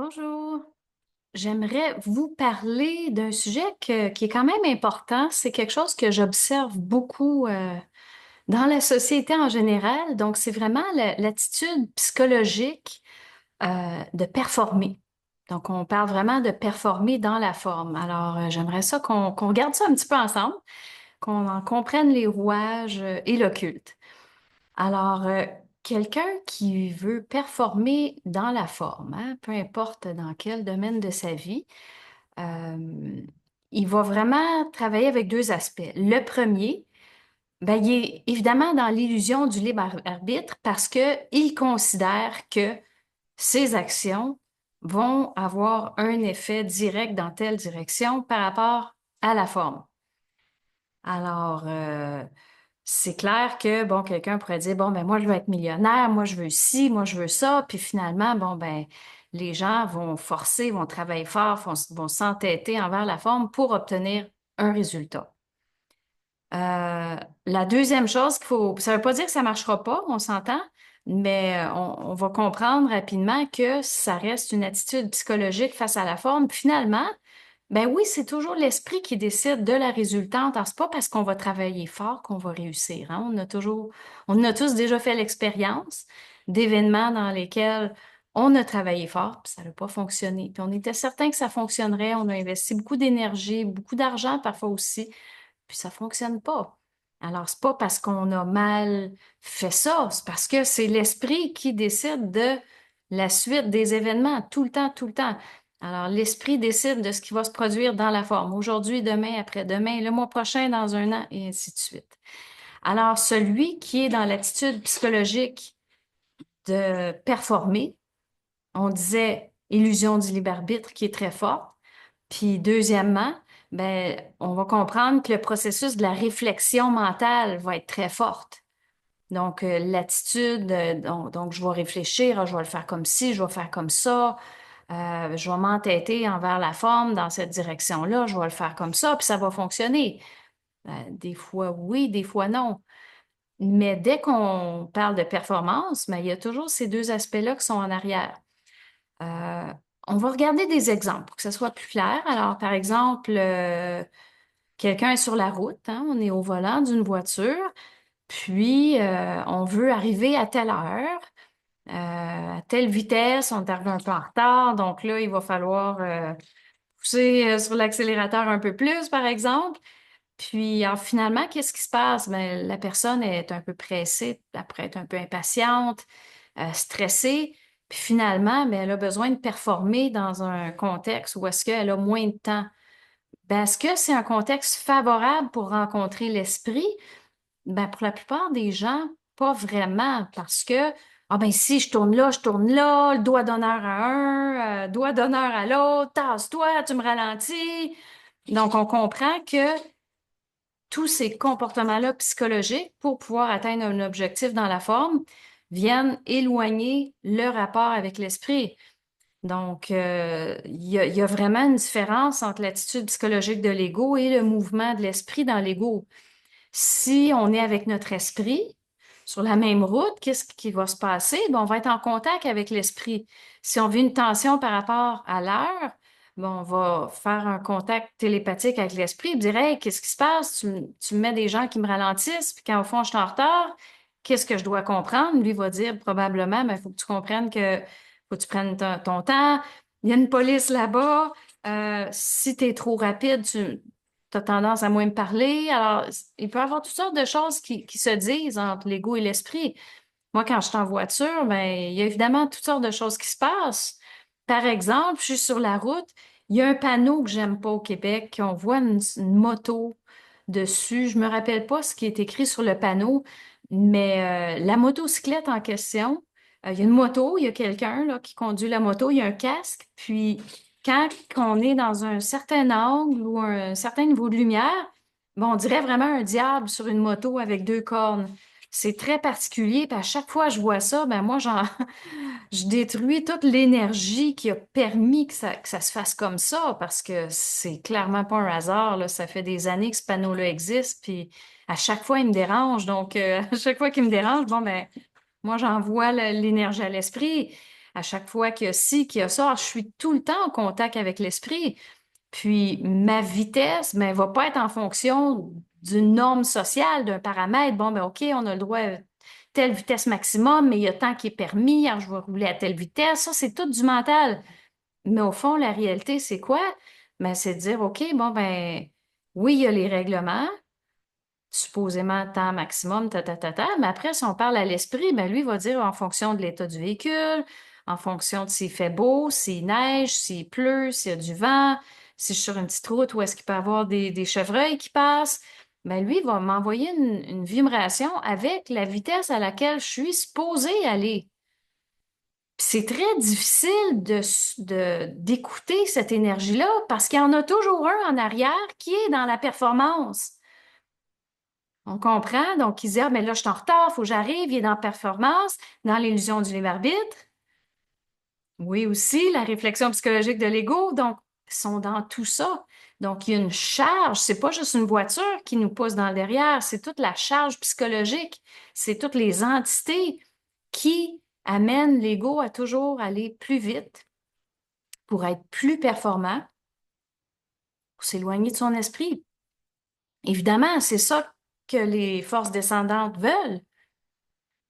Bonjour. J'aimerais vous parler d'un sujet qui est quand même important. C'est quelque chose que j'observe beaucoup dans la société en général. Donc, c'est vraiment l'attitude psychologique de performer. Donc, on parle vraiment de performer dans la forme. Alors, j'aimerais ça qu'on regarde ça un petit peu ensemble, qu'on en comprenne les rouages et l'occulte. Alors, quelqu'un qui veut performer dans la forme, hein, peu importe dans quel domaine de sa vie, euh, il va vraiment travailler avec deux aspects. Le premier, ben, il est évidemment dans l'illusion du libre arbitre parce qu'il considère que ses actions vont avoir un effet direct dans telle direction par rapport à la forme. Alors, c'est clair que, bon, quelqu'un pourrait dire, bon, ben moi, je veux être millionnaire, moi, je veux ci, moi, je veux ça, puis finalement, bon, ben, les gens vont forcer, vont travailler fort, vont s'entêter envers la forme pour obtenir un résultat. La deuxième chose qu'il faut, ça ne veut pas dire que ça ne marchera pas, on s'entend, mais on va comprendre rapidement que ça reste une attitude psychologique face à la forme. Puis finalement, ben oui, c'est toujours l'esprit qui décide de la résultante. Alors, c'est pas parce qu'on va travailler fort qu'on va réussir, hein. On a tous déjà fait l'expérience d'événements dans lesquels on a travaillé fort, puis ça n'a pas fonctionné. Puis on était certain que ça fonctionnerait. On a investi beaucoup d'énergie, beaucoup d'argent parfois aussi, puis ça fonctionne pas. Alors, c'est pas parce qu'on a mal fait ça, c'est parce que c'est l'esprit qui décide de la suite des événements, tout le temps, tout le temps. Alors, l'esprit décide de ce qui va se produire dans la forme, aujourd'hui, demain, après-demain, le mois prochain, dans un an, et ainsi de suite. Alors, celui qui est dans l'attitude psychologique de performer, on disait illusion du libre arbitre qui est très forte. Puis deuxièmement, ben, on va comprendre que le processus de la réflexion mentale va être très forte. Donc, l'attitude, donc, je vais réfléchir, ah, je vais le faire comme ci, je vais faire comme ça, je vais m'entêter envers la forme dans cette direction-là, je vais le faire comme ça, puis ça va fonctionner. Des fois oui, des fois non. Mais dès qu'on parle de performance, ben, il y a toujours ces deux aspects-là qui sont en arrière. Euh, on va regarder des exemples pour que ce soit plus clair. Alors, par exemple, quelqu'un est sur la route, hein, on est au volant d'une voiture, puis on veut arriver à telle heure, à telle vitesse, on est arrivé un peu en retard, donc là, il va falloir pousser sur l'accélérateur un peu plus, par exemple. Puis alors, finalement, qu'est-ce qui se passe? Ben, la personne est un peu pressée, après être un peu impatiente, stressée. Puis finalement, ben, elle a besoin de performer dans un contexte où est-ce qu'elle a moins de temps. Ben, est-ce que c'est un contexte favorable pour rencontrer l'esprit? Ben, pour la plupart des gens, pas vraiment, parce que, ah ben si je tourne là, le doigt d'honneur à un, doigt d'honneur à l'autre, tasse-toi, tu me ralentis. Donc, on comprend que tous ces comportements-là psychologiques, pour pouvoir atteindre un objectif dans la forme, viennent éloigner le rapport avec l'esprit. Donc, il y a vraiment une différence entre l'attitude psychologique de l'ego et le mouvement de l'esprit dans l'ego. Si on est avec notre esprit sur la même route, qu'est-ce qui va se passer? Ben, on va être en contact avec l'esprit. Si on vit une tension par rapport à l'heure, ben, on va faire un contact télépathique avec l'esprit et dire, Hey, qu'est-ce qui se passe? Tu me mets des gens qui me ralentissent, puis quand au fond je suis en retard, qu'est-ce que je dois comprendre? Lui va dire probablement, il faut que tu comprennes que faut que tu prennes ton temps. Il y a une police là-bas. Si tu es trop rapide, tu as tendance à moins me parler. Alors, il peut y avoir toutes sortes de choses qui se disent entre l'ego et l'esprit. Moi, quand je suis en voiture, ben, il y a évidemment toutes sortes de choses qui se passent. Par exemple, je suis sur la route, il y a un panneau que j'aime pas au Québec, on voit une moto dessus. Je me rappelle pas ce qui est écrit sur le panneau, mais la motocyclette en question, il y a une moto, il y a quelqu'un là, qui conduit la moto, il y a un casque, puis quand on est dans un certain angle ou un certain niveau de lumière, bon, on dirait vraiment un diable sur une moto avec deux cornes. C'est très particulier, puis à chaque fois que je vois ça, ben moi, je détruis toute l'énergie qui a permis que ça se fasse comme ça, parce que c'est clairement pas un hasard, là. Ça fait des années que ce panneau-là existe, puis à chaque fois, il me dérange. Donc, à chaque fois qu'il me dérange, bon, ben, moi, j'envoie l'énergie à l'esprit. À chaque fois qu'il y a ci, qu'il y a ça, je suis tout le temps en contact avec l'esprit. Puis ma vitesse, ben, va pas être en fonction d'une norme sociale, d'un paramètre. Bon, ben OK, on a le droit à telle vitesse maximum, mais il y a tant qui est permis, alors je vais rouler à telle vitesse. Ça, c'est tout du mental. Mais au fond, la réalité, c'est quoi? Ben, c'est de dire, OK, bon, ben, oui, il y a les règlements, supposément temps maximum, mais après, si on parle à l'esprit, ben, lui, il va dire en fonction de l'état du véhicule, en fonction de s'il fait beau, s'il neige, s'il pleut, s'il y a du vent, si je suis sur une petite route où est-ce qu'il peut y avoir des chevreuils qui passent, ben, lui, il va m'envoyer une vibration avec la vitesse à laquelle je suis supposée aller. Puis c'est très difficile d'écouter cette énergie-là parce qu'il y en a toujours un en arrière qui est dans la performance. On comprend? Donc, il dit, ah, mais là, je suis en retard, il faut que j'arrive, il est dans la performance, dans l'illusion du libre-arbitre. Oui, aussi, la réflexion psychologique de l'ego. Donc, ils sont dans tout ça. Donc, il y a une charge. C'est pas juste une voiture qui nous pousse dans le derrière, c'est toute la charge psychologique. C'est toutes les entités qui amènent l'ego à toujours aller plus vite pour être plus performant, pour s'éloigner de son esprit. Évidemment, c'est ça que les forces descendantes veulent.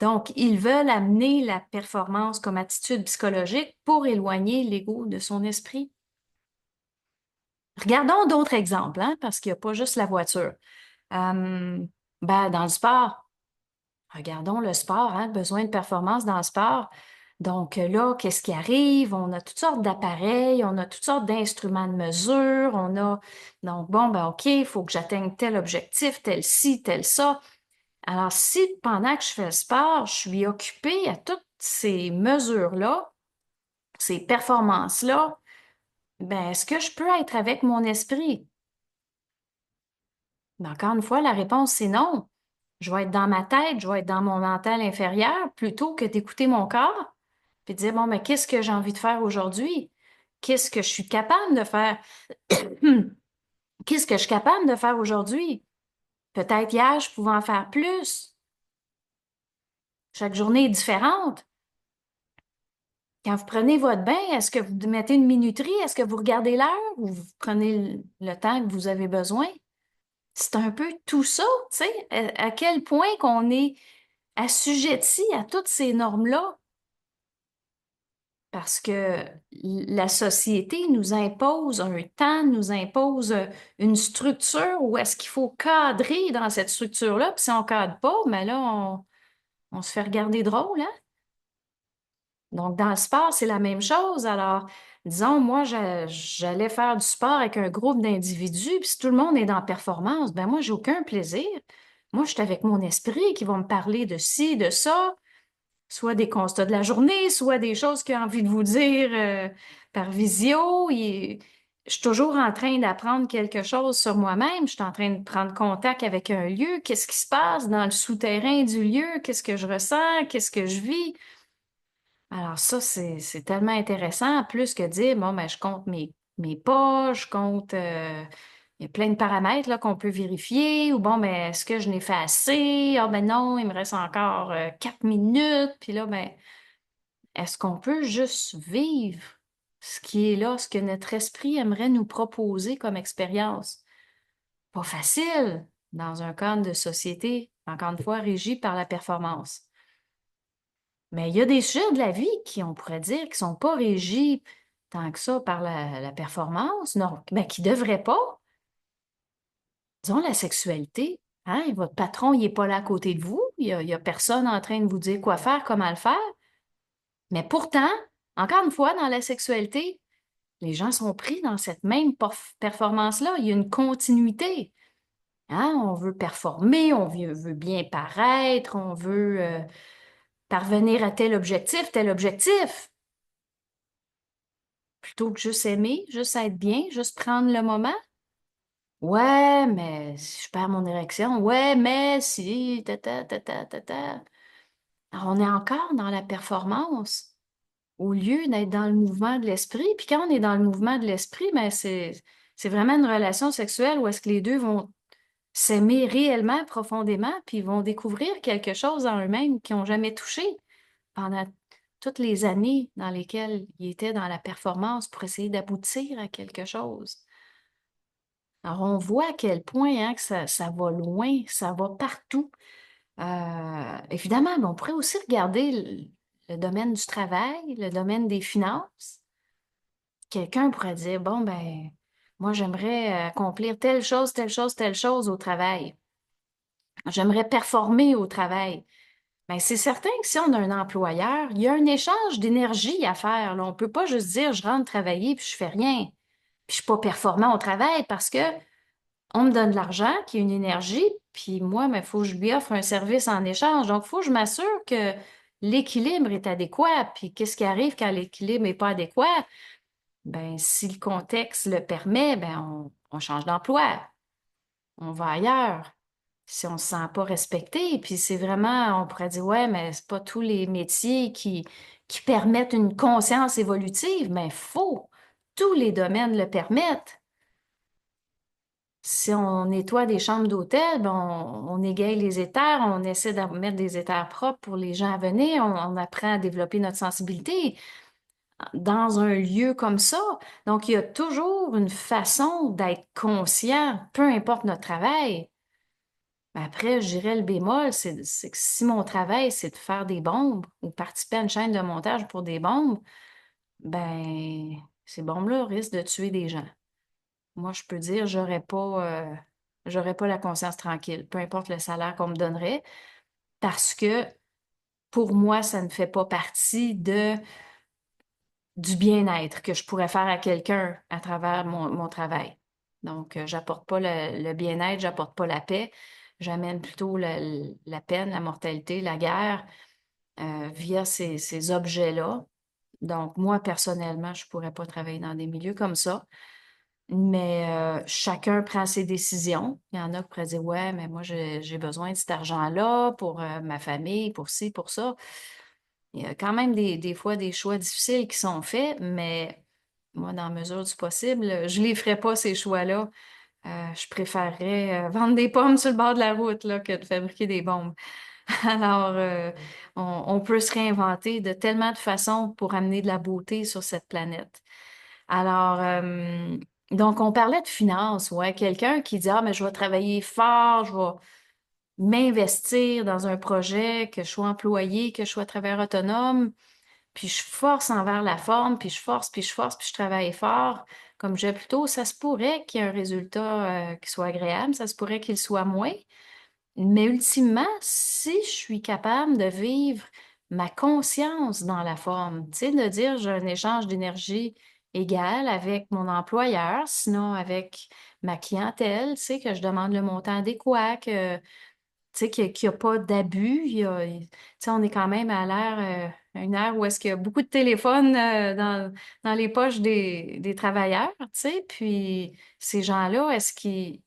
Donc, ils veulent amener la performance comme attitude psychologique pour éloigner l'ego de son esprit. Regardons d'autres exemples, hein, parce qu'il n'y a pas juste la voiture. Euh, dans le sport, regardons le sport, hein, besoin de performance dans le sport. Donc là, qu'est-ce qui arrive? On a toutes sortes d'appareils, on a toutes sortes d'instruments de mesure, on a... Donc bon, ben OK, il faut que j'atteigne tel objectif, tel ci, tel ça. Alors si pendant que je fais le sport, je suis occupée à toutes ces mesures-là, ces performances-là, ben est-ce que je peux être avec mon esprit? Mais encore une fois, la réponse, c'est non. Je vais être dans ma tête, je vais être dans mon mental inférieur plutôt que d'écouter mon corps, puis de dire, bon, mais qu'est-ce que j'ai envie de faire aujourd'hui? Qu'est-ce que je suis capable de faire? Qu'est-ce que je suis capable de faire aujourd'hui? Peut-être hier, je pouvais en faire plus. Chaque journée est différente. Quand vous prenez votre bain, est-ce que vous mettez une minuterie? Est-ce que vous regardez l'heure ou vous prenez le temps que vous avez besoin? C'est un peu tout ça, tu sais, à quel point qu'on est assujetti à toutes ces normes-là, parce que la société nous impose un temps, nous impose une structure où est-ce qu'il faut cadrer dans cette structure-là, puis si on cadre pas, mais là, on se fait regarder drôle, hein? Donc, dans le sport, c'est la même chose. Alors, disons, moi, j'allais faire du sport avec un groupe d'individus, puis si tout le monde est dans la performance, ben moi, j'ai aucun plaisir. Moi, je suis avec mon esprit qui va me parler de ci, de ça, soit des constats de la journée, soit des choses qu'il a envie de vous dire par visio. Je suis toujours en train d'apprendre quelque chose sur moi-même. Je suis en train de prendre contact avec un lieu. Qu'est-ce qui se passe dans le souterrain du lieu? Qu'est-ce que je ressens? Qu'est-ce que je vis? Alors ça, c'est tellement intéressant, plus que dire, bon, ben, je compte mes pas, je compte, il y a plein de paramètres là, qu'on peut vérifier, ou bon, ben, est-ce que je n'ai fait assez? Ah ben non, il me reste encore 4 minutes, puis là, ben, est-ce qu'on peut juste vivre ce qui est là, ce que notre esprit aimerait nous proposer comme expérience? Pas facile dans un cadre de société, encore une fois, régi par la performance. Mais il y a des sujets de la vie qui, on pourrait dire, qui sont pas régis tant que ça par la performance, non, mais qui devraient pas. Disons la sexualité. Hein? Votre patron, il n'est pas là à côté de vous. Il y a personne en train de vous dire quoi faire, comment le faire. Mais pourtant, encore une fois, dans la sexualité, les gens sont pris dans cette même performance-là. Il y a une continuité. Hein? On veut performer, veut bien paraître, on veut parvenir à tel objectif, tel objectif. Plutôt que juste aimer, juste être bien, juste prendre le moment. Ouais, mais si je perds mon érection. Ouais, mais si, ta. Alors, on est encore dans la performance au lieu d'être dans le mouvement de l'esprit. Puis quand on est dans le mouvement de l'esprit, ben c'est vraiment une relation sexuelle où est-ce que les deux vont s'aimer réellement, profondément, puis vont découvrir quelque chose en eux-mêmes qu'ils n'ont jamais touché pendant toutes les années dans lesquelles il était dans la performance pour essayer d'aboutir à quelque chose. Alors, on voit à quel point hein, que ça va loin, ça va partout. Évidemment, mais on pourrait aussi regarder le domaine du travail, le domaine des finances. Quelqu'un pourrait dire, bon, ben, moi, j'aimerais accomplir telle chose, telle chose, telle chose au travail. J'aimerais performer au travail. Bien, c'est certain que si on a un employeur, il y a un échange d'énergie à faire, là. On ne peut pas juste dire, je rentre travailler puis je fais rien. Puis je ne suis pas performant au travail parce que on me donne de l'argent, qui est une énergie, puis moi, il faut que je lui offre un service en échange. Donc, il faut que je m'assure que l'équilibre est adéquat. Puis, qu'est-ce qui arrive quand l'équilibre n'est pas adéquat? Ben, si le contexte le permet, ben, on change d'emploi, on va ailleurs. Si on ne se sent pas respecté, puis c'est vraiment, on pourrait dire, ouais, mais c'est pas tous les métiers qui permettent une conscience évolutive, mais faux. Tous les domaines le permettent. Si on nettoie des chambres d'hôtel, ben on égaye les éthers, on essaie de mettre des éthers propres pour les gens à venir, on apprend à développer notre sensibilité dans un lieu comme ça. Donc, il y a toujours une façon d'être conscient, peu importe notre travail. Mais après, je dirais le bémol, c'est que si mon travail, c'est de faire des bombes ou participer à une chaîne de montage pour des bombes, ben, ces bombes-là risquent de tuer des gens. Moi, je peux dire, j'aurais pas la conscience tranquille, peu importe le salaire qu'on me donnerait, parce que pour moi, ça ne fait pas partie du bien-être que je pourrais faire à quelqu'un à travers mon travail. Donc, j'apporte pas le bien-être, j'apporte pas la paix, j'amène plutôt la peine, la mortalité, la guerre via ces objets-là. Donc, moi, personnellement, je pourrais pas travailler dans des milieux comme ça. Mais chacun prend ses décisions. Il y en a qui pourraient dire, ouais, mais moi, j'ai besoin de cet argent-là pour ma famille, pour ci, pour ça. Il y a quand même des fois des choix difficiles qui sont faits, mais moi, dans la mesure du possible, je ne les ferais pas, ces choix-là. Je préférerais vendre des pommes sur le bord de la route là, que de fabriquer des bombes. Alors, on peut se réinventer de tellement de façons pour amener de la beauté sur cette planète. Alors, donc, on parlait de finances, ouais. Quelqu'un qui dit, ah, mais je vais travailler fort, je vais m'investir dans un projet, que je sois employé, que je sois travailleur autonome, puis je force envers la forme, puis je force, puis je force, puis je travaille fort. Comme je disais plus tôt, ça se pourrait qu'il y ait un résultat qui soit agréable, ça se pourrait qu'il soit moins. Mais ultimement, si je suis capable de vivre ma conscience dans la forme, tu sais, de dire j'ai un échange d'énergie égal avec mon employeur, sinon avec ma clientèle, tu sais, que je demande le montant adéquat, que, tu sais, qu'il n'y a pas d'abus. Tu sais, on est quand même à une ère où est-ce qu'il y a beaucoup de téléphones dans les poches des travailleurs, tu sais, puis ces gens-là, est-ce qu'ils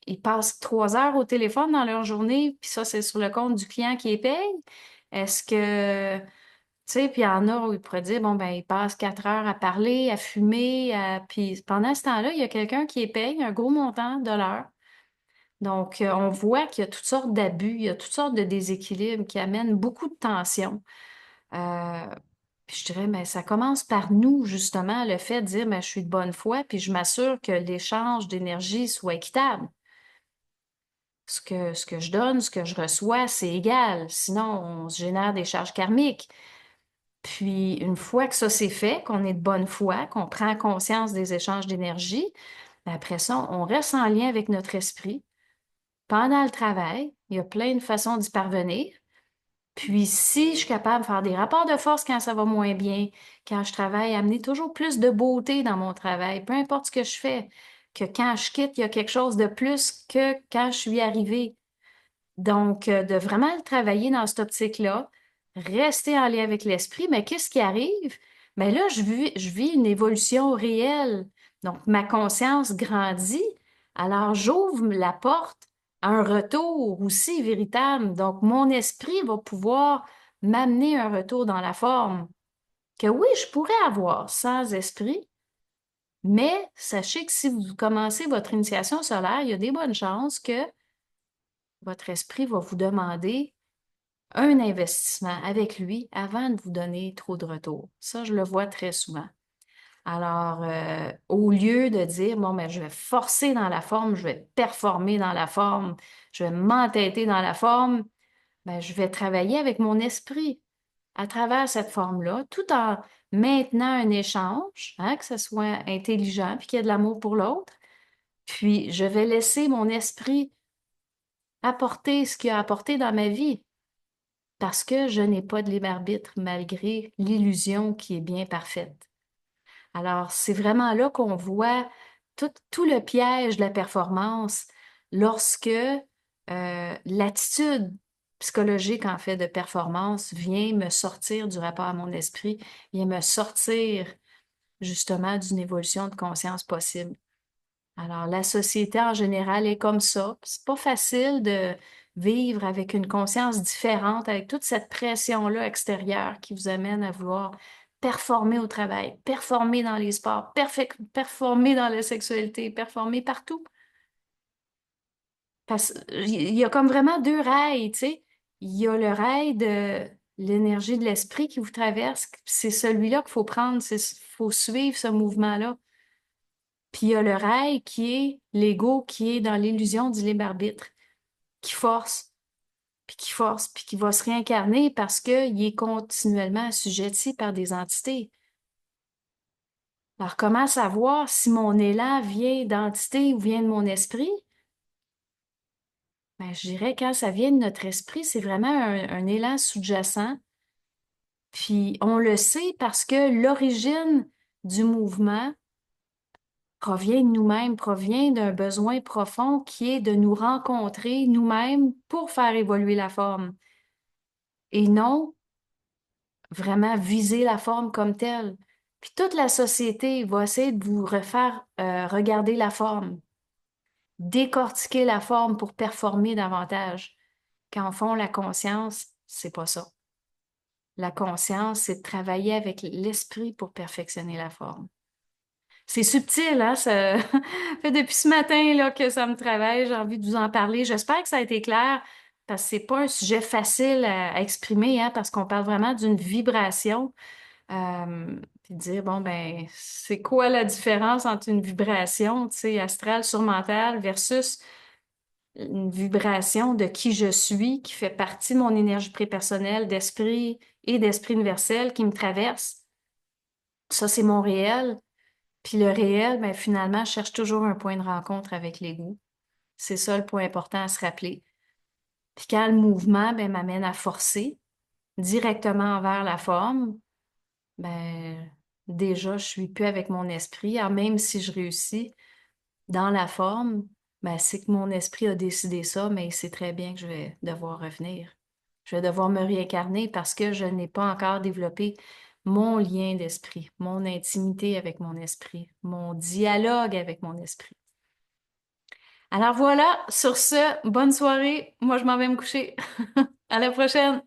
ils passent 3 heures au téléphone dans leur journée, puis ça, c'est sur le compte du client qui les paye? Est-ce que, tu sais, puis il y en a où ils pourraient dire, bon, ben, ils passent 4 heures à parler, à fumer, puis pendant ce temps-là, il y a quelqu'un qui les paye un gros montant de l'heure. Donc, on voit qu'il y a toutes sortes d'abus, il y a toutes sortes de déséquilibres qui amènent beaucoup de tensions. Euh, puis je dirais, mais ça commence par nous, justement, le fait de dire, ben, je suis de bonne foi, puis je m'assure que l'échange d'énergie soit équitable. Ce que je donne, ce que je reçois, c'est égal. Sinon, on se génère des charges karmiques. Puis, une fois que ça c'est fait, qu'on est de bonne foi, qu'on prend conscience des échanges d'énergie, ben après ça, on reste en lien avec notre esprit. Pendant le travail, il y a plein de façons d'y parvenir. Puis, si je suis capable de faire des rapports de force quand ça va moins bien, quand je travaille, amener toujours plus de beauté dans mon travail, peu importe ce que je fais, que quand je quitte, il y a quelque chose de plus que quand je suis arrivée. Donc, de vraiment le travailler dans cette optique-là, rester en lien avec l'esprit, mais qu'est-ce qui arrive? Mais là, je vis une évolution réelle. Donc, ma conscience grandit. Alors, j'ouvre la porte à un retour aussi véritable. Donc, mon esprit va pouvoir m'amener un retour dans la forme que oui, je pourrais avoir sans esprit, mais sachez que si vous commencez votre initiation solaire, il y a des bonnes chances que votre esprit va vous demander un investissement avec lui avant de vous donner trop de retours. Ça, je le vois très souvent. Alors, au lieu de dire, bon, ben, je vais forcer dans la forme, je vais performer dans la forme, je vais m'entêter dans la forme, ben, je vais travailler avec mon esprit à travers cette forme-là, tout en maintenant un échange, hein, que ce soit intelligent, puis qu'il y ait de l'amour pour l'autre. Puis, je vais laisser mon esprit apporter ce qu'il a apporté dans ma vie, parce que je n'ai pas de libre arbitre malgré l'illusion qui est bien parfaite. Alors, c'est vraiment là qu'on voit tout le piège de la performance lorsque l'attitude psychologique, en fait, de performance vient me sortir du rapport à mon esprit, vient me sortir justement d'une évolution de conscience possible. Alors, la société en général est comme ça. C'est pas facile de vivre avec une conscience différente, avec toute cette pression-là extérieure qui vous amène à vouloir performer au travail, performer dans les sports, performer dans la sexualité, performer partout. Parce qu'il y a comme vraiment deux rails, tu sais. Il y a le rail de l'énergie de l'esprit qui vous traverse. C'est celui-là qu'il faut prendre, faut suivre ce mouvement-là. Puis il y a le rail qui est l'ego, qui est dans l'illusion du libre arbitre, qui force, qui force, puis qui va se réincarner parce qu'il est continuellement assujetti par des entités. Alors, comment savoir si mon élan vient d'entité ou vient de mon esprit? Ben, je dirais quand ça vient de notre esprit, c'est vraiment un élan sous-jacent. Puis on le sait parce que l'origine du mouvement provient de nous-mêmes, provient d'un besoin profond qui est de nous rencontrer nous-mêmes pour faire évoluer la forme et non vraiment viser la forme comme telle. Puis toute la société va essayer de vous refaire regarder la forme, décortiquer la forme pour performer davantage. Quand au fond, la conscience, c'est pas ça. La conscience, c'est de travailler avec l'esprit pour perfectionner la forme. C'est subtil, hein? Ça fait depuis ce matin là, que ça me travaille. J'ai envie de vous en parler. J'espère que ça a été clair parce que c'est pas un sujet facile à exprimer, hein, parce qu'on parle vraiment d'une vibration. Puis dire, bon, ben, c'est quoi la différence entre une vibration, tu sais, astrale, surmentale versus une vibration de qui je suis, qui fait partie de mon énergie prépersonnelle, d'esprit et d'esprit universel qui me traverse. Ça, c'est mon réel. Puis le réel, ben, finalement, je cherche toujours un point de rencontre avec l'ego. C'est ça le point important à se rappeler. Puis quand le mouvement, ben, m'amène à forcer directement envers la forme, ben, déjà, je suis plus avec mon esprit. Alors, même si je réussis dans la forme, ben, c'est que mon esprit a décidé ça, mais il sait très bien que je vais devoir revenir. Je vais devoir me réincarner parce que je n'ai pas encore développé mon lien d'esprit, mon intimité avec mon esprit, mon dialogue avec mon esprit. Alors voilà, sur ce, bonne soirée. Moi, je m'en vais me coucher. À la prochaine.